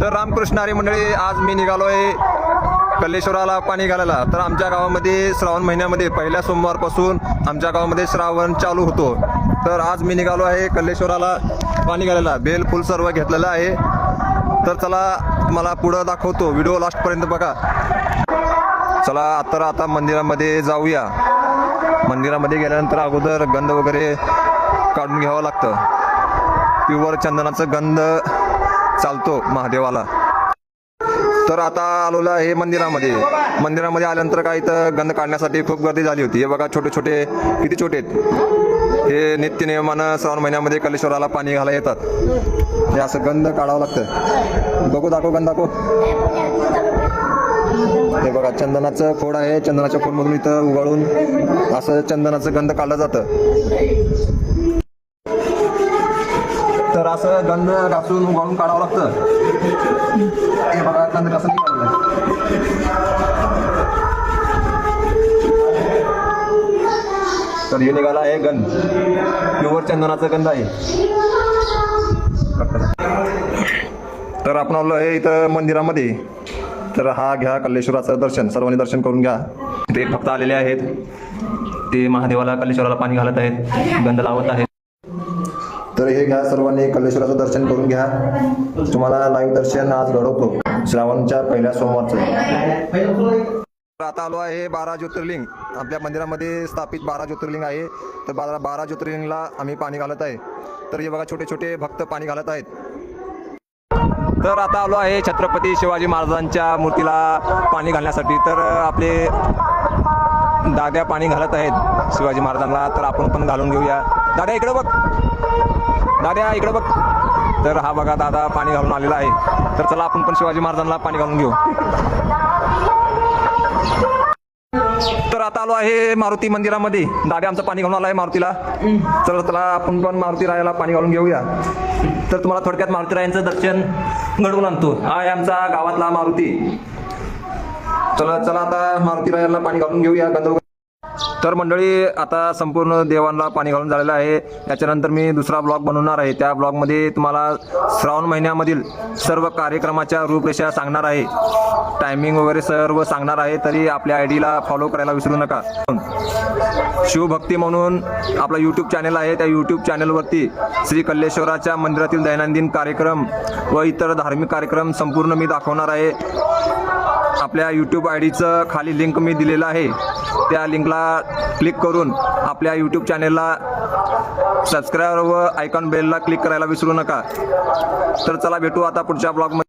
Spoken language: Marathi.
तर रामकृष्ण हरी मंडळी, आज मी निघालोय कल्लेश्वराला पाणी घालायला. तर आमच्या गावामध्ये श्रावण महिन्यामध्ये पहिल्या सोमवारपासून आमच्या गावामध्ये श्रावण चालू होतो. तर आज मी निघालो आहे कल्लेश्वराला पाणी घालायला. बेल फुल सर्व घेतलेलं आहे. तर चला तुम्हाला पुढं दाखवतो, व्हिडिओ लास्टपर्यंत बघा. चला आता मंदिरामध्ये जाऊया. मंदिरामध्ये गेल्यानंतर अगोदर गंध वगैरे काढून घ्यावं लागतं. प्युअर चंदनाचं गंध चालतो महादेवाला. तर आता आलेलो आहे मंदिरामध्ये. मंदिरामध्ये आल्यानंतर काय इथं गंध काढण्यासाठी खूप गर्दी झाली होती. हे बघा छोटे छोटे, किती छोटे आहेत हे. नित्यनियमानं श्रावण महिन्यामध्ये कल्लेश्वराला पाणी घालायला येतात. हे असं गंध काढावं लागतं. बघू, दाखव, गंध दाखव. हे बघा चंदनाचं खोड आहे. चंदनाच्या खोडमधून इथं उगाळून असं चंदनाचं गंध काढलं जातं. तर असं गंध घासून उगाळून काढावं लागतं. हे बघा गंध कसं निघालं. तर हे निघाला आहे गंध, प्युअर चंदनाचा गंध आहे. तर आपण आलो आहे इथं मंदिरामध्ये. तर हा घ्या कल्लेश्वराचं दर्शन, सर्वांनी दर्शन करून घ्या. ते भक्त आलेले आहेत, ते महादेवाला कल्लेश्वराला पाणी घालत आहेत, गंध लावत आहेत. तर हे घ्या, सर्वांनी कल्लेश्वराचं दर्शन करून घ्या. तुम्हाला लाईव्ह दर्शन आज घडवतो श्रावणच्या पहिल्या सोमवारचं. आता आलो आहे 12 ज्योतिर्लिंग. आपल्या मंदिरामध्ये स्थापित 12 ज्योतिर्लिंग आहे. तर 12 ज्योतिर्लिंगला आम्ही पाणी घालत आहे. तर हे बघा छोटे छोटे भक्त पाणी घालत आहेत. तर आता आलो आहे छत्रपती शिवाजी महाराजांच्या मूर्तीला पाणी घालण्यासाठी. तर आपले दाद्या पाणी घालत आहेत शिवाजी महाराजांना. तर आपण पण घालून घेऊया. दाद्या इकडे बघ, दाद्या इकडे बघ. तर हा बघा दादा पाणी घालून आलेला आहे. तर चला आपण पण शिवाजी महाराजांना पाणी घालून घेऊ. तर आता आलो आहे मारुती मंदिरामध्ये. दादा आमचं पाणी घालून आला आहे मारुतीला. चला आपण पण मारुती रायाला पाणी घालून घेऊया. तर तुम्हाला थोडक्यात मारुती रायांचं दर्शन घडवून आणतो. हा आहे आमचा गावातला मारुती. चला आता मारुती रायाला पाणी घालून घेऊया. गंध. तर मंडळी, आता संपूर्ण देवांना पाणी घालून झालेलं आहे. त्याच्यानंतर मी दुसरा ब्लॉग बनवणार आहे. त्या ब्लॉगमध्ये तुम्हाला श्रावण महिन्यामधील सर्व कार्यक्रमाच्या रूपरेषा सांगणार आहे. टायमिंग वगैरे सर्व सांगणार आहे. तरी आपल्या आयडीला फॉलो करायला विसरू नका. शिवभक्ती म्हणून आपला यूट्यूब चॅनल आहे. त्या यूट्यूब चॅनलवरती श्री कल्लेश्वराच्या मंदिरातील दैनंदिन कार्यक्रम व इतर धार्मिक कार्यक्रम संपूर्ण मी दाखवणार आहे. आपल्या यूट्यूब आयडीचं खाली लिंक मी दिलेलं आहे. त्या लिंकला क्लिक करून आपल्या यूट्यूब चॅनलला सबस्क्राईब व आयकॉन बेलला क्लिक करायला विसरू नका. तर चला भेटू आता पुढच्या ब्लॉगमध्ये.